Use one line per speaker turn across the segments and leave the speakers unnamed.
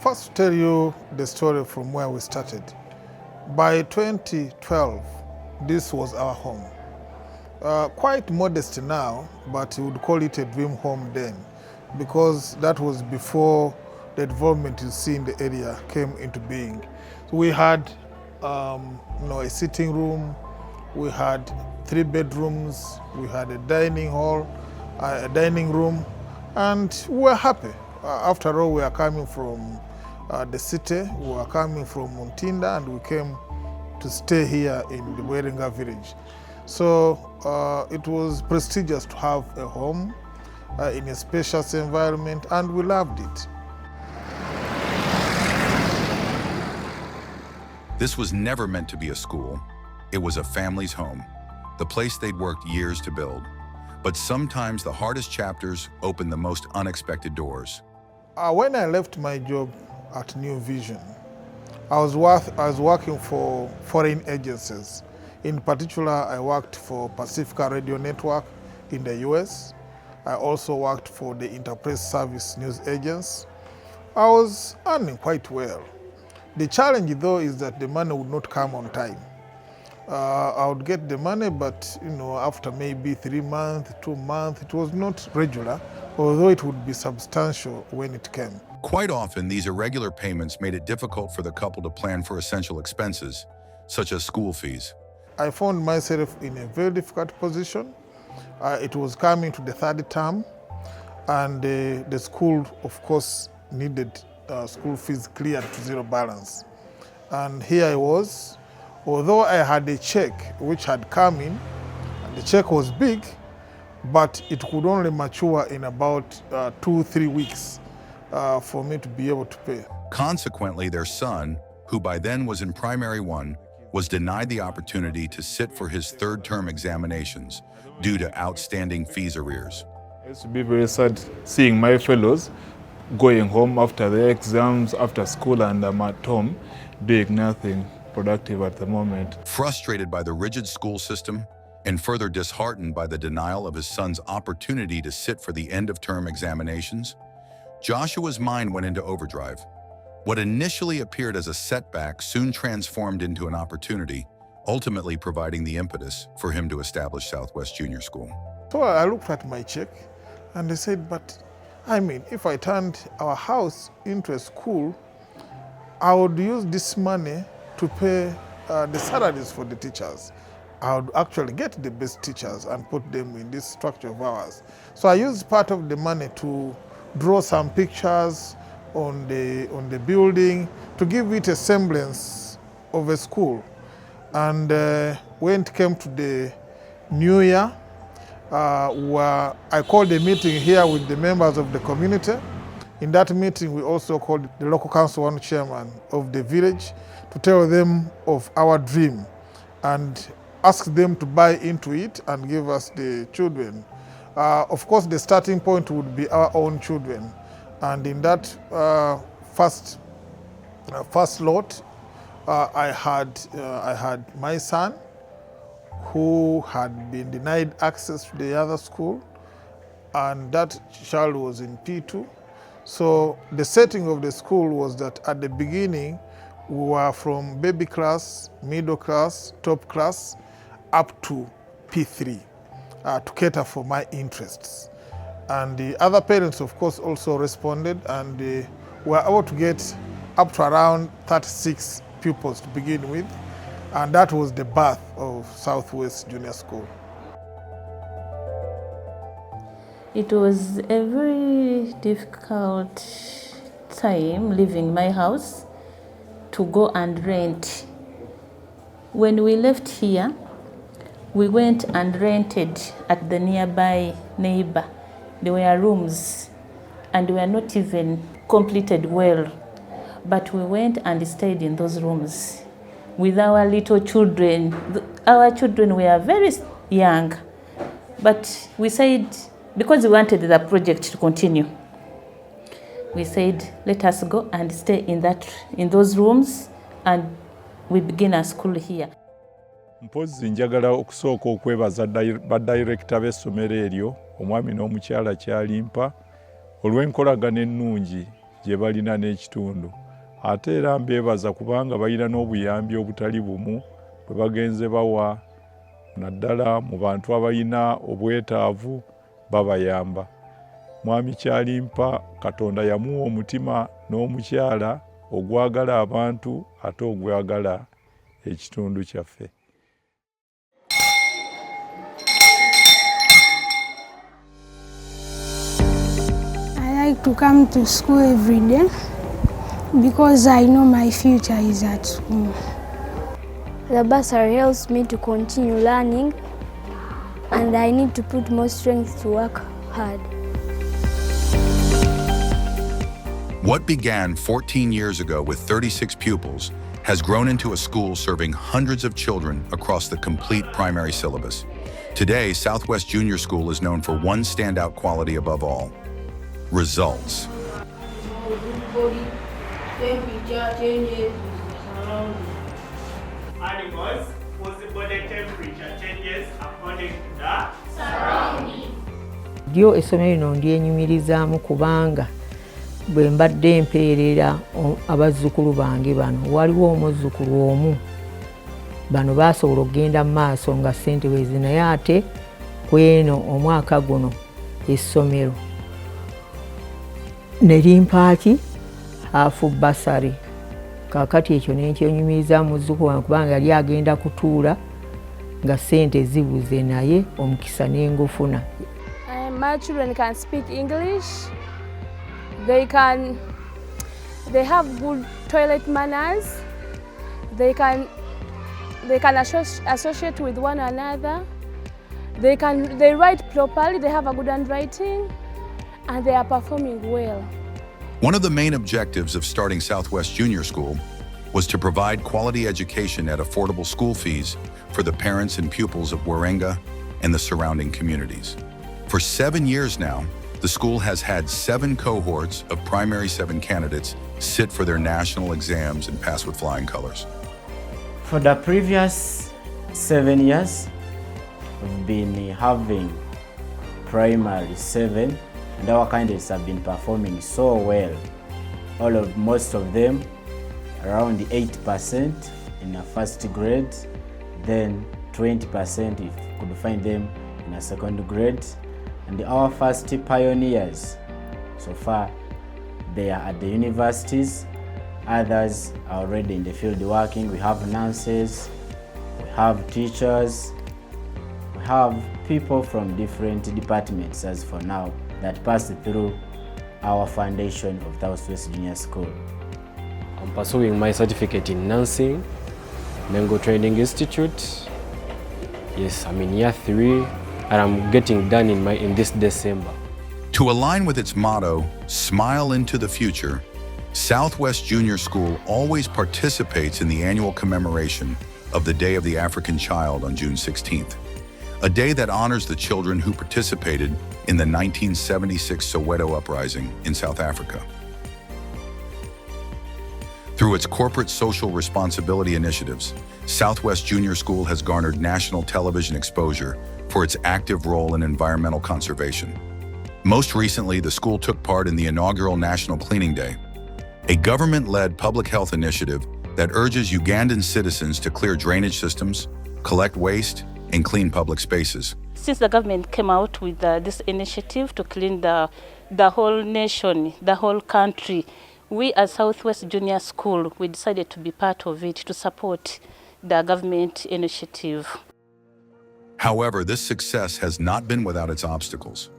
first tell you the story from where we started. By 2012, this was our home. Quite modest now, but you would call it a dream home then, because that was before the development you see in the area came into being. So we had a sitting room, we had 3 bedrooms, we had a dining hall, a dining room, and we were happy. After all, we are coming from the city, we were coming from Muntinda, and we came to stay here in the Bwerenga village. So it was prestigious to have a home in a spacious environment, and we loved it.
This was never meant to be a school. It was a family's home, the place they'd worked years to build. But sometimes the hardest chapters open the most unexpected doors.
When I left my job at New Vision, I was working for foreign agencies. In particular, I worked for Pacifica Radio Network in the US. I also worked for the Enterprise Service news agents. I was earning quite well. The challenge, though, is that the money would not come on time. I would get the money, but after maybe 3 months, 2 months, it was not regular, although it would be substantial when it came.
Quite often, these irregular payments made it difficult for the couple to plan for essential expenses, such as school fees.
I found myself in a very difficult position. It was coming to the 3rd term, and the school, of course, needed school fees cleared to 0 balance. And here I was, although I had a check which had come in, and the check was big, but it could only mature in about 2-3 weeks for me to be able to pay.
Consequently, their son, who by then was in primary 1, was denied the opportunity to sit for his 3rd term examinations due to outstanding fees arrears.
I used to be very sad seeing my fellows going home after the exams, after school, and I'm at home doing nothing productive at the moment.
Frustrated by the rigid school system and further disheartened by the denial of his son's opportunity to sit for the end-of-term examinations, Joshua's mind went into overdrive. What initially appeared as a setback soon transformed into an opportunity, ultimately providing the impetus for him to establish Southwest Junior School.
So I looked at my check and I said, but if I turned our house into a school, I would use this money to pay the salaries for the teachers. I would actually get the best teachers and put them in this structure of ours. So I used part of the money to draw some pictures on the building to give it a semblance of a school. And when it came to the new year, where I called a meeting here with the members of the community. In that meeting, we also called the local council 1 chairman of the village to tell them of our dream and ask them to buy into it and give us the children. Of course, the starting point would be our own children. And in that first lot, I had my son, who had been denied access to the other school, and that child was in P2. So the setting of the school was that at the beginning, we were from baby class, middle class, top class, up to P3 to cater for my interests. And the other parents, of course, also responded, and we were able to get up to around 36 pupils to begin with. And that was the birth of Southwest Junior School.
It was a very difficult time leaving my house to go and rent. When we left here, we went and rented at the nearby neighbor. There were rooms and were not even completed well, but we went and stayed in those rooms with our little children. Our children were very young, but we said, because we wanted the project to continue, we said, let us go and stay in those rooms, and we begin our school here.
Mpozi njagala okusooka okwebaza badirekita b'essomero eryo omwami n'omukyala kyalimpa olw'enkolagana ennungi
gye balina n'ekitundu. Ate era mbeebaza kubanga balina n'obuyambi obutali bumu bwe bagenze bawa naddala mu bantu abalina obwetaavu babayamba. Mwami Kyalimpa Katonda yamuwa omutima n'omukyala ogwagala abantu ate ogwagala ekitundu kyaffe.
I like to come to school every day because I know my future is at school.
The bursary helps me to continue learning, and I need to put more strength to work hard.
What began 14 years ago with 36 pupils has grown into a school serving hundreds of children across the complete primary syllabus. Today, Southwest Junior School is known for one standout quality above all: results.
Animals whose body temperature changes according to the surrounding.
Lyo essomero lino ndyenyumirizaamu kubanga bwe mbadde mpeerera abazzukulu bange bano, waliwo omuzzukulu omu bano baasobola okugenda mu maaso nga ssente weezi, naye ate kweno omwaka guno essomero ne limpaaki hafu basari. Kaakati ekyo nekyenyumiriza muzzukulu wange kubanga yali agenda kutuula nga ssente zibuze, naye omukisa n'engufuna.
My children can speak English. They have good toilet manners. They can associate with one another. They write properly. They have a good handwriting, and they are performing well.
One of the main objectives of starting Southwest Junior School was to provide quality education at affordable school fees for the parents and pupils of Bwerenga and the surrounding communities. For 7 years now, the school has had 7 cohorts of primary 7 candidates sit for their national exams and pass with flying colors.
For the previous 7 years, we've been having primary 7, and our candidates have been performing so well. Most of them around 8% in the first grade, then 20% if you could find them in a second grade. And our first pioneers, so far, they are at the universities. Others are already in the field working. We have nurses, we have teachers, we have people from different departments as for now that passed through our foundation of Southwest Junior School.
I'm pursuing my certificate in nursing, Mengo Training Institute. Yes, I'm in year 3. And I'm getting done in this December.
To align with its motto, Smile into the Future, Southwest Junior School always participates in the annual commemoration of the Day of the African Child on June 16th, a day that honors the children who participated in the 1976 Soweto uprising in South Africa. Through its corporate social responsibility initiatives, Southwest Junior School has garnered national television exposure for its active role in environmental conservation. Most recently, the school took part in the inaugural National Cleaning Day, a government-led public health initiative that urges Ugandan citizens to clear drainage systems, collect waste, and clean public spaces.
Since the government came out with this initiative to clean the whole nation, the whole country, we as Southwest Junior School, we decided to be part of it to support the government initiative.
However, this success has not been without its obstacles.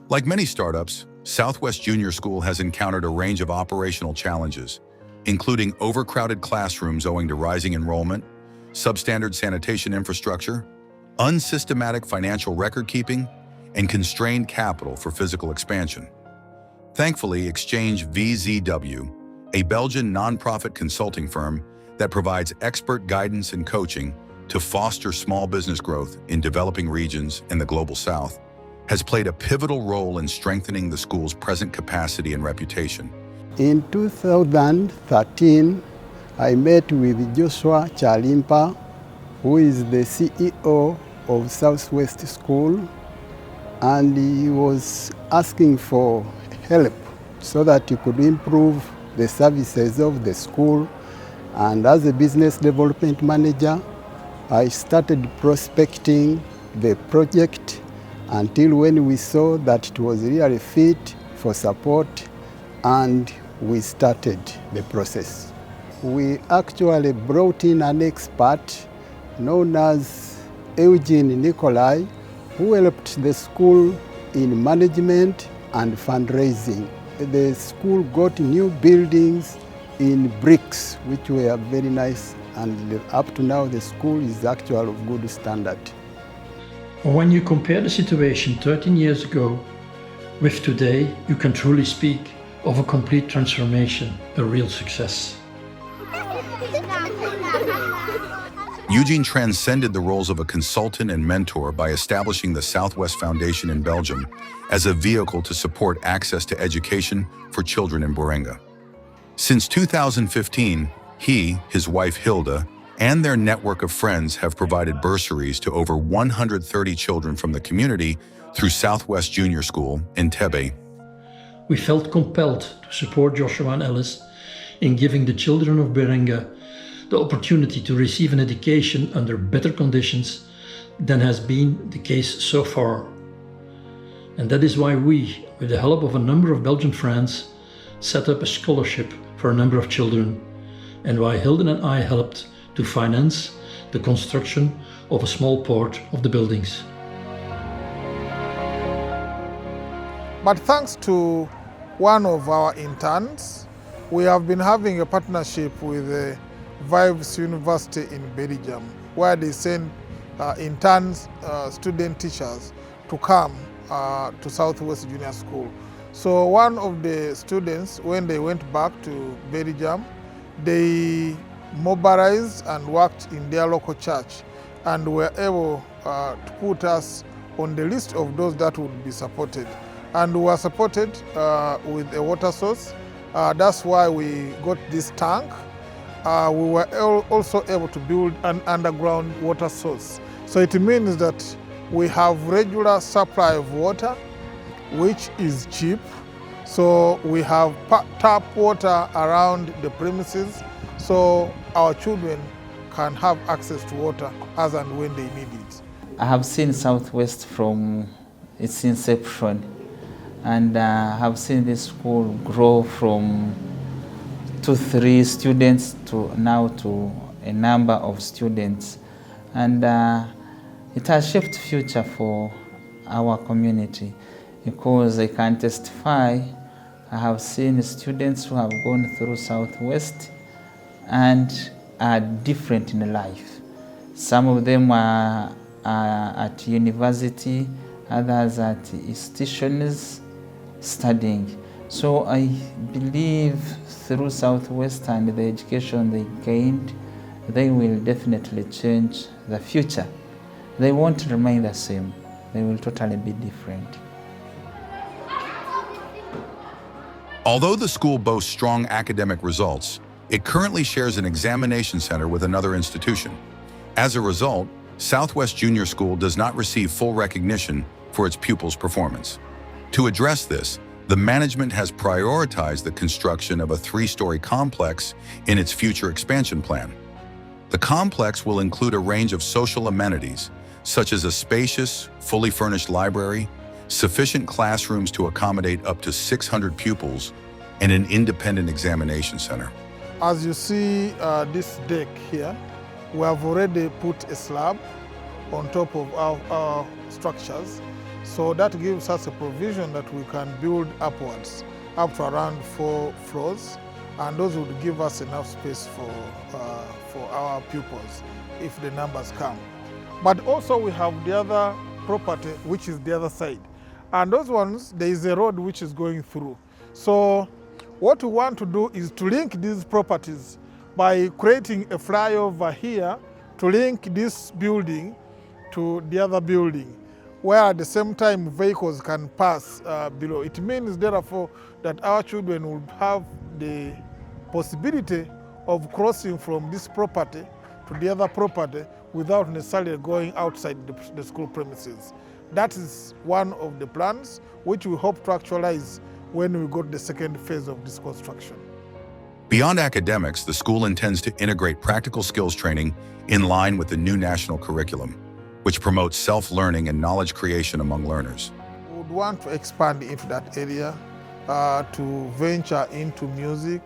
Like many startups, Southwest Junior School has encountered a range of operational challenges, including overcrowded classrooms owing to rising enrollment, substandard sanitation infrastructure, unsystematic financial record-keeping, and constrained capital for physical expansion. Thankfully, Exchange VZW, a Belgian nonprofit consulting firm that provides expert guidance and coaching to foster small business growth in developing regions in the Global South, has played a pivotal role in strengthening the school's present capacity and reputation.
In 2013, I met with Joshua Kyalimpa, who is the CEO of Southwest School, and he was asking for help so that you could improve the services of the school. And as a business development manager, I started prospecting the project until when we saw that it was really fit for support, and we started the process. We actually brought in an expert known as Eugene Nicolai, who helped the school in management and fundraising. The school got new buildings in bricks, which were very nice, and up to now the school is actually of good standard.
When you compare the situation 13 years ago with today, you can truly speak of a complete transformation, a real success.
Eugene transcended the roles of a consultant and mentor by establishing the Southwest Foundation in Belgium as a vehicle to support access to education for children in Bwerenga. Since 2015, he, his wife Hilda, and their network of friends have provided bursaries to over 130 children from the community through Southwest Junior School in Tebe.
We felt compelled to support Joshua and Alice in giving the children of Bwerenga the opportunity to receive an education under better conditions than has been the case so far. And that is why we, with the help of a number of Belgian friends, set up a scholarship for a number of children, and why Hilden and I helped to finance the construction of a small part of the buildings.
But thanks to one of our interns, we have been having a partnership with Vives University in Belgium, where they send interns, student teachers to come to Southwest Junior School. So one of the students, when they went back to Belgium, they mobilized and worked in their local church and were able to put us on the list of those that would be supported. And we were supported with a water source. That's why we got this tank. We were also able to build an underground water source. So it means that we have regular supply of water, which is cheap. So we have tap water around the premises, so our children can have access to water as and when they need it.
I have seen Southwest from its inception, and have seen this school grow from 2-3 students to now to a number of students, and it has shaped future for our community, because I can testify I have seen students who have gone through Southwest and are different in life. Some of them are at university, others at institutions studying. So I believe through Southwest and the education they gained, they will definitely change the future. They won't remain the same. They will totally be different.
Although the school boasts strong academic results, it currently shares an examination center with another institution. As a result, Southwest Junior School does not receive full recognition for its pupils' performance. To address this, the management has prioritized the construction of a 3-story complex in its future expansion plan. The complex will include a range of social amenities, such as a spacious, fully furnished library, sufficient classrooms to accommodate up to 600 pupils, and an independent examination center.
As you see this deck here, we have already put a slab on top of our structures. So that gives us a provision that we can build upwards, up to around 4 floors, and those would give us enough space for our pupils if the numbers come. But also we have the other property, which is the other side. And those ones, there is a road which is going through. So what we want to do is to link these properties by creating a flyover here to link this building to the other building, where at the same time vehicles can pass below. It means, therefore, that our children will have the possibility of crossing from this property to the other property without necessarily going outside the school premises. That is one of the plans which we hope to actualize when we got the second phase of this construction.
Beyond academics, the school intends to integrate practical skills training in line with the new national curriculum, which promotes self-learning and knowledge creation among learners.
We would want to expand into that area, to venture into music,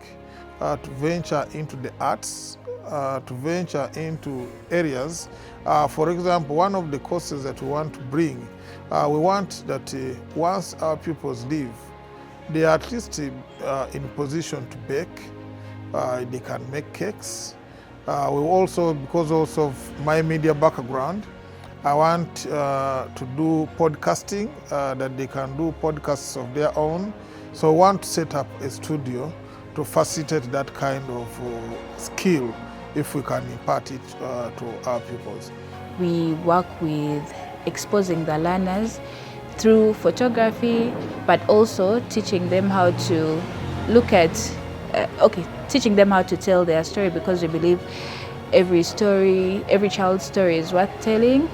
to venture into the arts, to venture into areas. For example, one of the courses that we want to bring, we want that once our pupils leave, they are at least in position to bake, they can make cakes. We also, because also of my media background, I want to do podcasting, that they can do podcasts of their own. So I want to set up a studio to facilitate that kind of skill, if we can impart it to our pupils.
We work with exposing the learners through photography, but also teaching them how to look at, teaching them how to tell their story, because we believe every child's story is worth telling.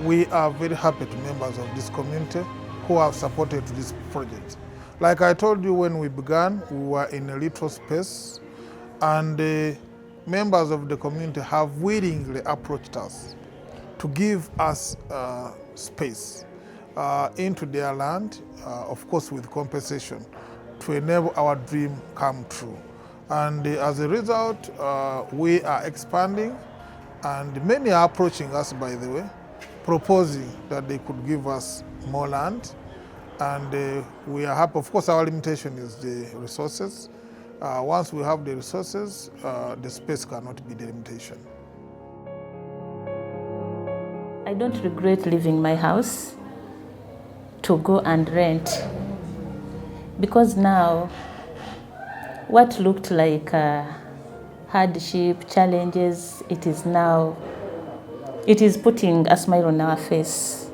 We are very happy to members of this community who have supported this project. Like I told you when we began, we were in a little space, and the members of the community have willingly approached us to give us space into their land, of course with compensation, to enable our dream come true. And as a result, we are expanding, and many are approaching us, by the way, proposing that they could give us more land. And we are happy. Of course, our limitation is the resources. Once we have the resources, the space cannot be the limitation.
I don't regret leaving my house to go and rent, because now what looked like hardship, challenges, it is putting a smile on our face.